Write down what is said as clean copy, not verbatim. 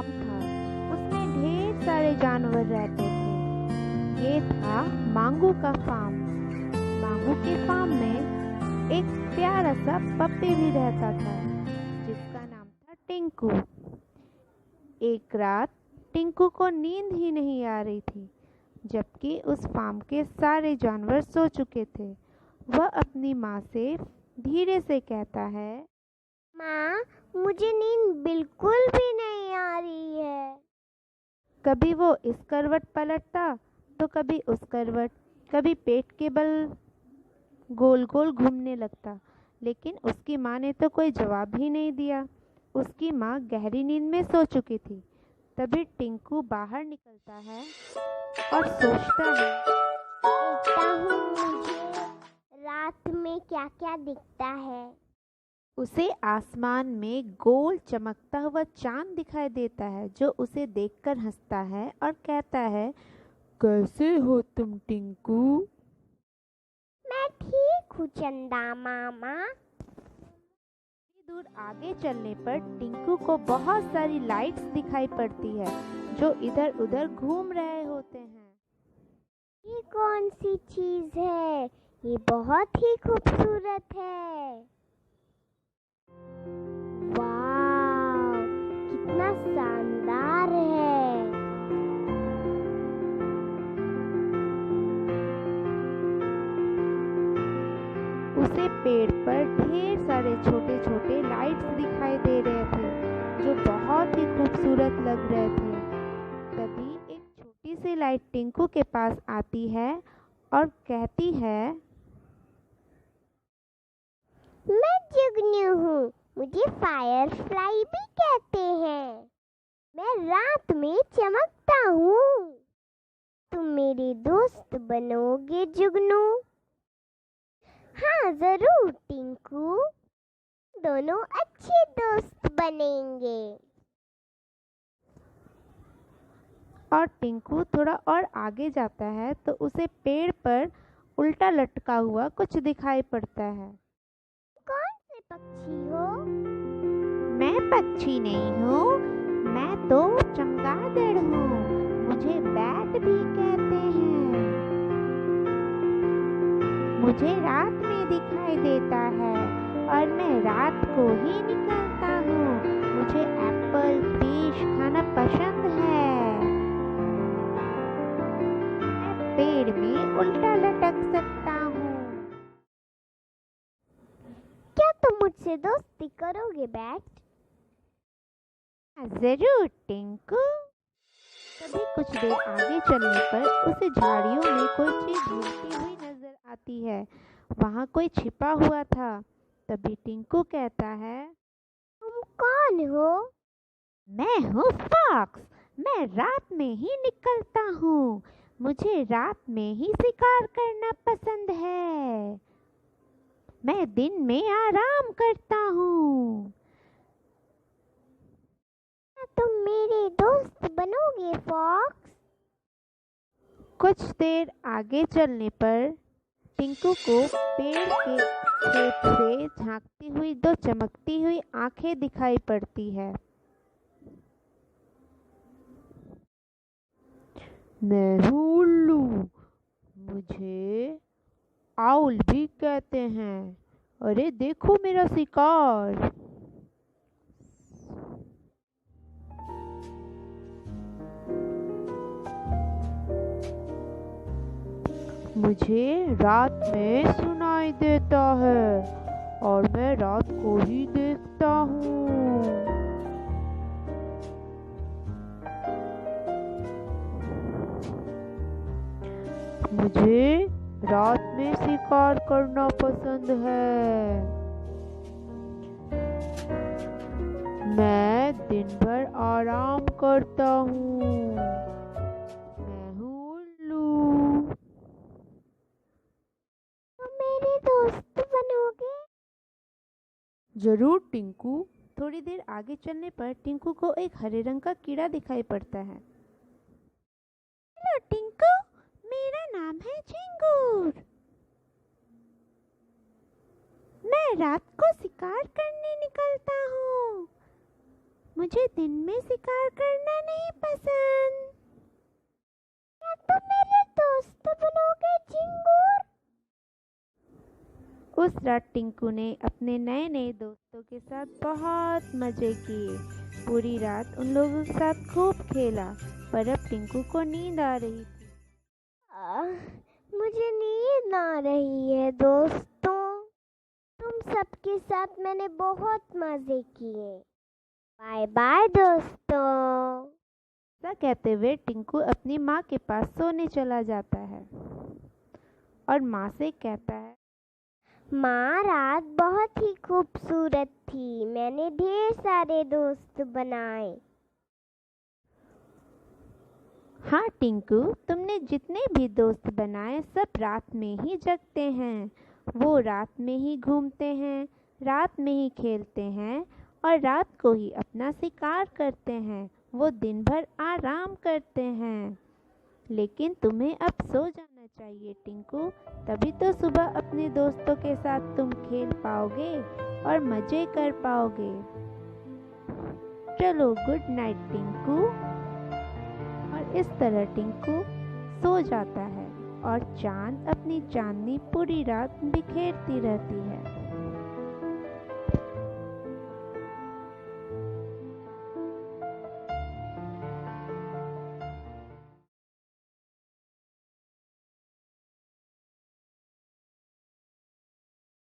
Farm था। उसमें ढेर सारे जानवर रहते थे। ये था मांगू का फार्म। मांगू के फार्म में एक प्यारा सा पप्पी भी रहता था जिसका नाम था टिंकू। एक रात टिंकू को नींद ही नहीं आ रही थी, जबकि उस फार्म के सारे जानवर सो चुके थे। वह अपनी माँ से धीरे से कहता है, माँ, मुझे नींद बिल्कुल भी नहीं आ रही है। कभी वो इस करवट पलटता तो कभी उस करवट, कभी पेट के बल गोल गोल घूमने लगता, लेकिन उसकी माँ ने तो कोई जवाब ही नहीं दिया। उसकी माँ गहरी नींद में सो चुकी थी। तभी टिंकू बाहर निकलता है और सोचता है, देखता हूँ मुझे रात में क्या क्या दिखता है। उसे आसमान में गोल चमकता हुआ चांद दिखाई देता है, जो उसे देखकर हंसता है और कहता है, कैसे हो तुम टिंकू? मैं ठीक हूँ चंदा मामा। थोड़ी दूर आगे चलने पर टिंकू को बहुत सारी लाइट्स दिखाई पड़ती है जो इधर उधर घूम रहे होते हैं। ये कौन सी चीज है? ये बहुत ही खूबसूरत है। वाह, कितना शानदार है। उसे पेड़ पर ढेर सारे छोटे छोटे लाइट्स दिखाई दे रहे थे जो बहुत ही खूबसूरत लग रहे थे। तभी एक छोटी सी लाइट टिंकू के पास आती है और कहती है, मैं जुगनू हूँ, मुझे फायरफ्लाई भी कहते हैं। मैं रात में चमकता हूँ। तुम मेरे दोस्त बनोगे जुगनू? हाँ जरूर टिंकू, दोनों अच्छे दोस्त बनेंगे। और टिंकू थोड़ा और आगे जाता है तो उसे पेड़ पर उल्टा लटका हुआ कुछ दिखाई पड़ता है। कौन से पक्षी हो? मैं पक्षी नहीं हूँ, मैं तो चमगादड़ हूँ। मुझे बैट भी कहते हैं। मुझे रात में दिखाई देता है और मैं रात को ही निकलता हूँ। मुझे एप्पल फिश खाना पसंद है। मैं पेड़ में उल्टा लटक सकता हूँ। क्या तुम मुझसे दोस्ती करोगे बैट? जरूर टिंकू। तभी कुछ देर आगे चलने पर उसे झाड़ियों में कोई चीज घूमती हुई नजर आती है। वहाँ कोई छिपा हुआ था। तभी टिंकू कहता है, तुम कौन हो? मैं हूँ फॉक्स। मैं रात में ही निकलता हूँ। मुझे रात में ही शिकार करना पसंद है। मैं दिन में आराम करता हूँ। क्या तुम मेरे दोस्त बनोगे फॉक्स? कुछ देर आगे चलने पर टिंकू को पेड़ के छेद से झांकती हुई दो चमकती हुई आंखें दिखाई पड़ती है। मैं हूँ उल्लू। मुझे आउल भी कहते हैं। अरे देखो मेरा शिकार। मुझे रात में सुनाई देता है और मैं रात को ही देखता हूँ। मुझे रात में शिकार करना पसंद है। मैं दिन भर आराम करता हूँ। मैं हूँ उल्लू। तुम मेरे दोस्त बनोगे? जरूर टिंकू। थोड़ी देर आगे चलने पर टिंकू को एक हरे रंग का कीड़ा दिखाई पड़ता है। हेलो टिंकू, मेरा नाम है झिंगूर। मैं रात को शिकार करने निकलता हूँ। मुझे दिन में शिकार करना नहीं पसंद। क्या तुम मेरे दोस्त बनोगे चिंगूर? उस रात टिंकू ने अपने नए नए दोस्तों के साथ बहुत मजे किए। पूरी रात उन लोगों के साथ खूब खेला, पर अब टिंकू को नींद आ रही थी। मुझे नींद आ रही है दोस्तों। तुम सबके साथ मैंने बहुत मजे किए। बाय बाय दोस्तों। ऐसा कहते हुए टिंकू अपनी माँ के पास सोने चला जाता है और माँ से कहता है, माँ रात बहुत ही खूबसूरत थी, मैंने ढेर सारे दोस्त बनाए। हाँ टिंकू, तुमने जितने भी दोस्त बनाए सब रात में ही जगते हैं। वो रात में ही घूमते हैं, रात में ही खेलते हैं और रात को ही अपना शिकार करते हैं। वो दिन भर आराम करते हैं। लेकिन तुम्हें अब सो जाना चाहिए टिंकू, तभी तो सुबह अपने दोस्तों के साथ तुम खेल पाओगे और मज़े कर पाओगे। चलो गुड नाइट टिंकू। और इस तरह टिंकू सो जाता है और चांद अपनी चांदनी पूरी रात बिखेरती रहती है।